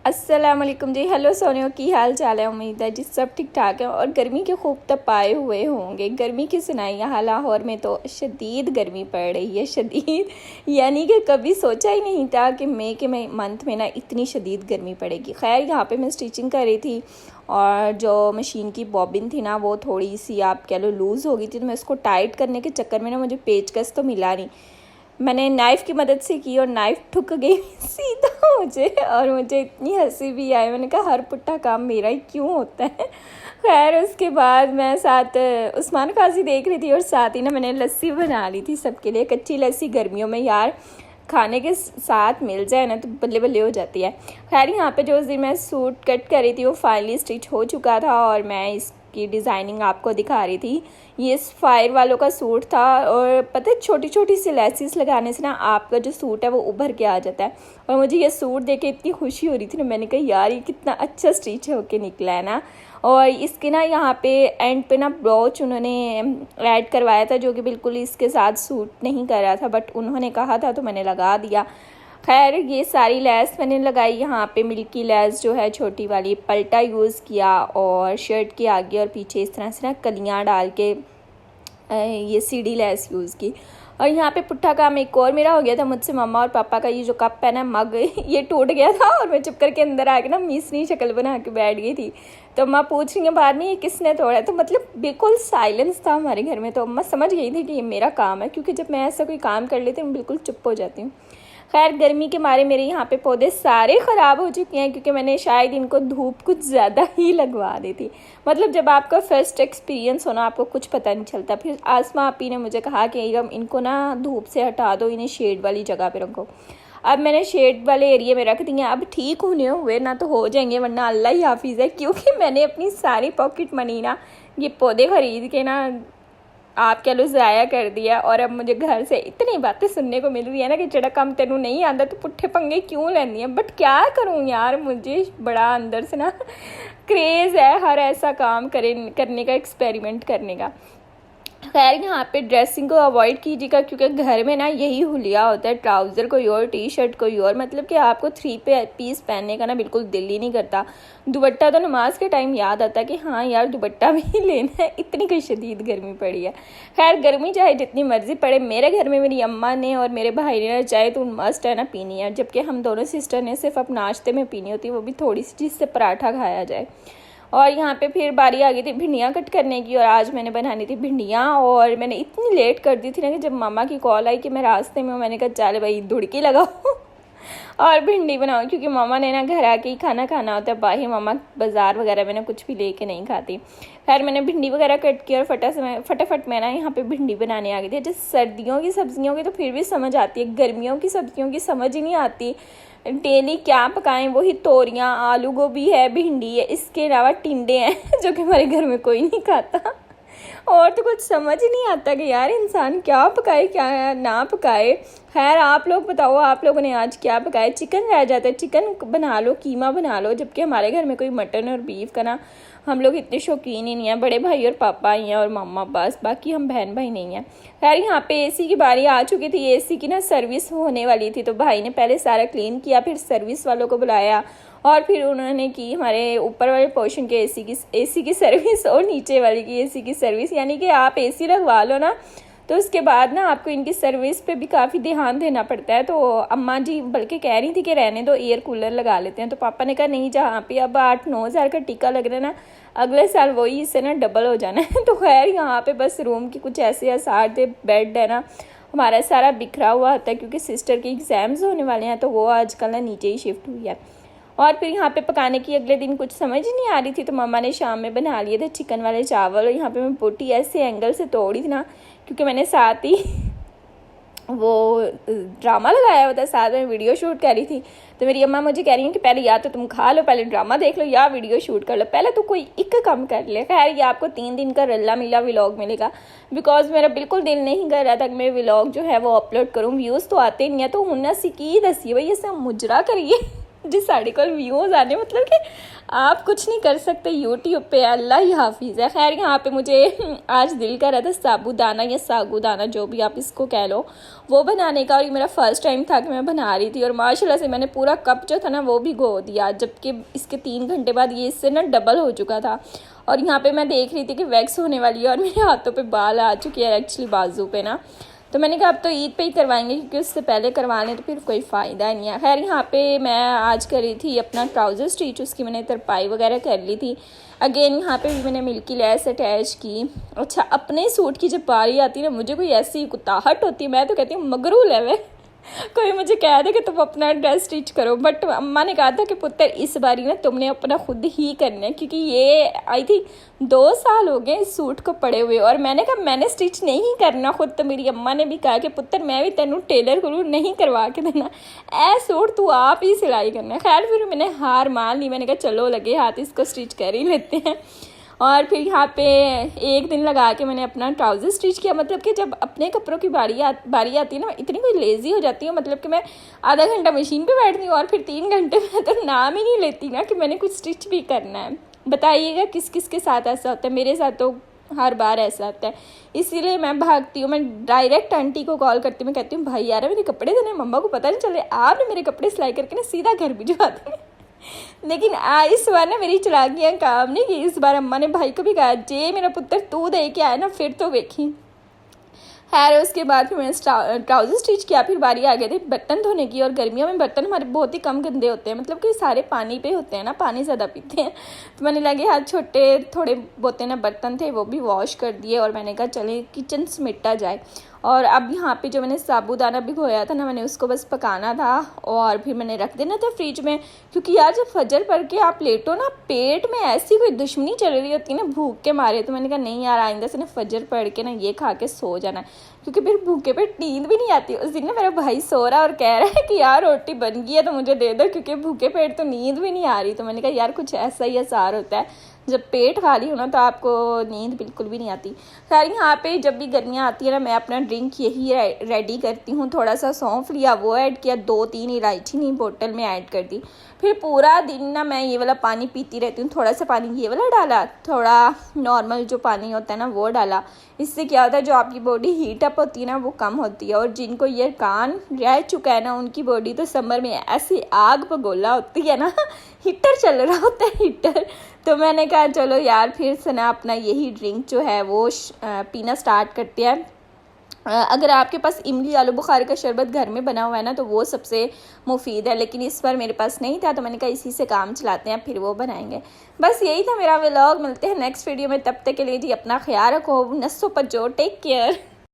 अस्सलाम वालेकुम जी। हेलो सोनियो, की हाल चाल है। उम्मीद है जी सब ठीक ठाक है और गर्मी के खूब तपाए हुए होंगे। गर्मी की सुनाई यहाँ लाहौर में तो शदीद गर्मी पड़ रही है, शदीद यानी कि कभी सोचा ही नहीं था कि मई के मंथ में ना इतनी शदीद गर्मी पड़ेगी। खैर यहाँ पे मैं स्टिचिंग कर रही थी और जो मशीन की बॉबिन थी ना वो थोड़ी सी आप कह लो लूज़ हो गई थी, तो मैं उसको टाइट करने के चक्कर में ना मुझे पेचकस तो मिला नहीं। मैंने नाइफ़ की मदद से की और नाइफ़ ठुक गई सीधा मुझे, और मुझे इतनी हंसी भी आई। मैंने कहा हर पुट्ठा काम मेरा ही क्यों होता है। खैर उसके बाद मैं साथ उस्मान काजी देख रही थी और साथ ही ना मैंने लस्सी बना ली थी सबके लिए। कच्ची लस्सी गर्मियों में यार खाने के साथ मिल जाए ना तो बल्ले बल्ले हो जाती है। खैर यहाँ पे जो उस दिन मैं सूट कट कर रही थी वो फाइनली स्टिच हो चुका था और मैं इसकी डिज़ाइनिंग आपको दिखा रही थी। ये फायर वालों का सूट था और पता है छोटी छोटी सी लेसिस लगाने से ना आपका जो सूट है वो उभर के आ जाता है। और मुझे ये सूट देख के इतनी खुशी हो रही थी ना, मैंने कहा यार ये कितना अच्छा स्टिच होके निकला है ना। और इसके ना यहाँ पे एंड पे ना ब्रोच उन्होंने ऐड करवाया था जो कि बिल्कुल इसके साथ सूट नहीं कर रहा था, बट उन्होंने कहा था तो मैंने लगा दिया। खैर ये सारी लेस मैंने लगाई यहाँ पे, मिल्की लेस जो है छोटी वाली, पल्टा यूज़ किया और शर्ट के आगे और पीछे इस तरह से ना कलियाँ डाल के ये सीढ़ी लेस यूज़ की। और यहाँ पे पुट्ठा काम एक और मेरा हो गया था मुझसे। मम्मा और पापा का ये जो कप है ना, मग, ये टूट गया था और मैं चुप करके अंदर आके ना मीसनी शक्ल बना के बैठ गई थी। तो अम्मा पूछ रही हैं बाद में ये किसने तोड़ा है, तो मतलब बिल्कुल साइलेंस था हमारे घर में। तो अम्मा समझ गई थी कि ये मेरा काम है, क्योंकि जब मैं ऐसा कोई काम कर लेती हूँ मैं बिल्कुल चुप हो जाती हूँ। खैर गर्मी के मारे मेरे यहाँ पे पौधे सारे ख़राब हो चुके हैं क्योंकि मैंने शायद इनको धूप कुछ ज़्यादा ही लगवा दी थी। मतलब जब आपका फर्स्ट एक्सपीरियंस हो ना आपको कुछ पता नहीं चलता। फिर आसमा आपी ने मुझे कहा कि इनको ना धूप से हटा दो, इन्हें शेड वाली जगह पे रखो। अब मैंने शेड वाले एरिया में रख दिए। अब ठीक होने हुए ना तो हो जाएंगे, वरना अल्लाह ही हाफिज़ है, क्योंकि मैंने अपनी सारी पॉकेट मनी ना ये पौधे ख़रीद के ना आप कह लो ज़ाया कर दिया। और अब मुझे घर से इतनी बातें सुनने को मिल रही है ना कि जड़ा काम तेनू नहीं आता तो पुट्ठे पंगे क्यों लेनी है। बट क्या करूँ यार, मुझे बड़ा अंदर से ना क्रेज़ है हर ऐसा काम करने का, एक्सपेरिमेंट करने का। खैर यहाँ पे ड्रेसिंग को अवॉइड कीजिएगा क्योंकि घर में ना यही हुलिया होता है, ट्राउज़र कोई और, टी शर्ट कोई और। मतलब कि आपको 3 पीस पहनने का ना बिल्कुल दिल ही नहीं करता। दुपट्टा तो नमाज के टाइम याद आता है कि हाँ यार दुपट्टा भी लेना है, इतनी कोई शदीद गर्मी पड़ी है। खैर गर्मी चाहे जितनी मर्जी पड़े, मेरे घर में मेरी अम्मा ने और मेरे भाई ने चाहे तो मस्ट है ना पीनी है, जबकि हम दोनों सिस्टर ने सिर्फ अब नाश्ते में पीनी होती है, वो भी थोड़ी सी जिससे पराठा खाया जाए। और यहाँ पे फिर बारी आ गई थी भिंडियाँ कट करने की और आज मैंने बनानी थी भिंडियाँ। और मैंने इतनी लेट कर दी थी ना कि जब मामा की कॉल आई कि मैं रास्ते में हूँ, मैंने कहा चल भाई धुड़की लगाओ और भिंडी बनाओ, क्योंकि मामा ने ना घर आके ही खाना खाना होता है। बाहर मामा बाज़ार वगैरह में ना कुछ भी लेके नहीं खाती। खैर मैंने भिंडी वगैरह कट की और फटाफट मैं ना यहाँ पे भिंडी बनाने आ गई थी। जैसे सर्दियों की सब्जियों की तो फिर भी समझ आती है, गर्मियों की सब्जियों की समझ ही नहीं आती। डेली क्या पकाएं, वही तोरियां, आलू गोभी है, भिंडी है, इसके अलावा टिंडे हैं जो कि हमारे घर में कोई नहीं खाता। और तो कुछ समझ ही नहीं आता कि यार इंसान क्या पकाए क्या ना पकाए। खैर आप लोग बताओ, आप लोगों ने आज क्या पकाया। चिकन रह जाता है, चिकन बना लो, कीमा बना लो, जबकि हमारे घर में कोई मटन और बीफ का ना हम लोग इतने शौकीन ही नहीं हैं। बड़े भाई और पापा ही हैं और मम्मा, बस, बाकी हम बहन भाई नहीं हैं। खैर यहाँ पे एसी की बारी आ चुकी थी। एसी की ना सर्विस होने वाली थी, तो भाई ने पहले सारा क्लीन किया, फिर सर्विस वालों को बुलाया और फिर उन्होंने की हमारे ऊपर वाले पोर्शन के एसी की सर्विस और नीचे वाले की एसी की सर्विस। यानी कि आप एसी लगवा लो ना तो उसके बाद ना आपको इनकी सर्विस पे भी काफ़ी ध्यान देना पड़ता है। तो अम्मा जी बल्कि कह रही थी कि रहने दो, एयर कूलर लगा लेते हैं। तो पापा ने कहा नहीं, जहाँ पे अब 8-9 हज़ार का टीका लग रहा है ना, अगले साल वही इससे ना डबल हो जाना है। तो खैर यहाँ पे बस रूम की कुछ ऐसे आसार थे। बेड है ना हमारा सारा बिखरा हुआ होता है क्योंकि सिस्टर के एग्ज़ाम्स होने वाले हैं, तो वो आजकल ना नीचे ही शिफ्ट हुई है। और फिर यहाँ पे पकाने की अगले दिन कुछ समझ ही नहीं आ रही थी, तो मम्मा ने शाम में बना लिए थे चिकन वाले चावल। और यहाँ पे मैं बोटी ऐसे एंगल से तोड़ी थी ना, क्योंकि मैंने साथ ही वो ड्रामा लगाया हुआ था, साथ में वीडियो शूट कर रही थी। तो मेरी अम्मा मुझे कह रही हैं कि पहले या तो तुम खा लो, पहले ड्रामा देख लो, या वीडियो शूट कर लो, पहले तो कोई एक काम कर ले। खैर ये आपको 3 दिन का रल्ला मिला व्लॉग मिलेगा, बिकॉज मेरा बिल्कुल दिल नहीं कर रहा था कि मैं व्लॉग जो है वो अपलोड करूँ। व्यूज़ तो आते नहीं है, तो हुन असी की दसी भाई, इसे मुजरा करिए जिस साड़ी को व्यूज़ आने, मतलब कि आप कुछ नहीं कर सकते यूट्यूब पे, अल्लाह ही हाफिज़ है। खैर यहाँ पे मुझे आज दिल कर रहा था साबूदाना या सागूदाना, जो भी आप इसको कह लो, वो बनाने का। और ये मेरा फर्स्ट टाइम था कि मैं बना रही थी, और माशाल्लाह से मैंने पूरा कप जो था ना वो भी गो दिया, जबकि इसके 3 घंटे बाद ये इससे ना डबल हो चुका था। और यहाँ पे मैं देख रही थी कि वैक्स होने वाली है, और मेरे हाथों पे बाल आ चुके हैं एक्चुअली बाजू पे ना। तो मैंने कहा अब तो ईद पे ही करवाएंगे, क्योंकि उससे पहले करवा लें तो फिर कोई फ़ायदा नहीं है। खैर यहाँ पे मैं आज करी थी अपना ट्राउज़र स्टिच, उसकी मैंने तरपाई वगैरह कर ली थी। अगेन यहाँ पे भी मैंने मिल्की लेस अटैच की। अच्छा, अपने सूट की जब बारी आती है ना, मुझे कोई ऐसी कुताहट होती है, मैं तो कहती हूँ मगरूल है वे। कोई मुझे कह दे कि तुम अपना ड्रेस स्टिच करो, बट अम्मा ने कहा था कि पुत्र इस बारी ना तुमने अपना खुद ही करना है, क्योंकि ये आई थिंक 2 साल हो गए इस सूट को पड़े हुए, और मैंने कहा मैंने स्टिच नहीं करना खुद। तो मेरी अम्मा ने भी कहा कि पुत्र मैं भी तेनू टेलर को नहीं करवा के देना, ऐ सूट तू आप ही सिलाई करना। खैर फिर मैंने हार मान ली, मैंने कहा चलो लगे हाथ इसको स्टिच कर ही लेते हैं। और फिर यहाँ पे 1 दिन लगा के मैंने अपना ट्राउज़र स्टिच किया। मतलब कि जब अपने कपड़ों की बारी आती है ना, इतनी कोई लेज़ी हो जाती हूँ, मतलब कि मैं आधा घंटा मशीन पे बैठती हूँ और फिर 3 घंटे में तो नाम ही नहीं लेती ना कि मैंने कुछ स्टिच भी करना है। बताइएगा किस किस के साथ ऐसा होता है, मेरे साथ तो हर बार ऐसा होता है। इसीलिए मैं भागती हूँ, मैं डायरेक्ट आंटी को कॉल करती हूँ, मैं कहती हूँ भाई यार मेरे कपड़े देने, मम्मा को पता नहीं चले आपने मेरे कपड़े सिलाई करके ना सीधा घर भिजवा देंगे। लेकिन इस बार ना मेरी चालाकियाँ काम नहीं की। इस बार अम्मा ने भाई को भी कहा जे मेरा पुत्र तू दे के आया ना फिर तो वेखी। खैर उसके बाद फिर मैंने ट्राउज़र स्टिच किया। फिर बारी आ गई थी बर्तन धोने की, और गर्मियों में बर्तन हमारे बहुत ही कम गंदे होते हैं, मतलब कि सारे पानी पे होते हैं ना, पानी ज़्यादा पीते हैं। तो मैंने लगे हाथ छोटे थोड़े बहुत ना बर्तन थे वो भी वॉश कर दिए, और मैंने कहा चले किचन समेटा जाए। और अब यहाँ पे जो मैंने साबूदाना भिगोया था ना, मैंने उसको बस पकाना था और फिर मैंने रख देना था फ्रिज में, क्योंकि यार जब फजर पड़ के आप लेटो ना, पेट में ऐसी कोई दुश्मनी चल रही होती है ना भूख के मारे। तो मैंने कहा नहीं यार आइंदा से ना फजर पड़ के ना ये खा के सो जाना, क्योंकि फिर भूखे पेट नींद भी नहीं आती। उस दिन ना मेरा भाई सो रहा और कह रहा है कि यार रोटी बन गई है तो मुझे दे दो, क्योंकि भूखे पेट तो नींद भी नहीं आ रही। तो मैंने कहा यार कुछ ऐसा ही आसार होता है, जब पेट खाली हो ना तो आपको नींद बिल्कुल भी नहीं आती। खैर यहाँ पे जब भी गर्मियाँ आती है ना, मैं अपना ड्रिंक यही रेडी करती हूँ। थोड़ा सा सौंफ लिया वो ऐड किया, 2-3 इलायची नहीं बोतल में ऐड कर दी। फिर पूरा दिन ना मैं ये वाला पानी पीती रहती हूँ। थोड़ा सा पानी ये वाला डाला, थोड़ा नॉर्मल जो पानी होता है ना वो डाला। इससे क्या होता है जो आपकी बॉडी हीट अप होती है ना वो कम होती है। और जिनको ये कान रह चुका है ना, उनकी बॉडी तो समर में ऐसी आग पगोला होती है ना, हीटर चल रहा होता है हीटर। तो मैंने कहा चलो यार फिर से ना अपना यही ड्रिंक जो है वो पीना स्टार्ट करते हैं। अगर आपके पास इमली आलू बुखारे का शरबत घर में बना हुआ है ना तो वो सबसे मुफीद है, लेकिन इस बार मेरे पास नहीं था तो मैंने कहा इसी से काम चलाते हैं, फिर वो बनाएंगे। बस यही था मेरा व्लॉग। मिलते हैं नेक्स्ट वीडियो में, तब तक के लिए जी अपना ख्याल रखो, नसों पर जो टेक केयर।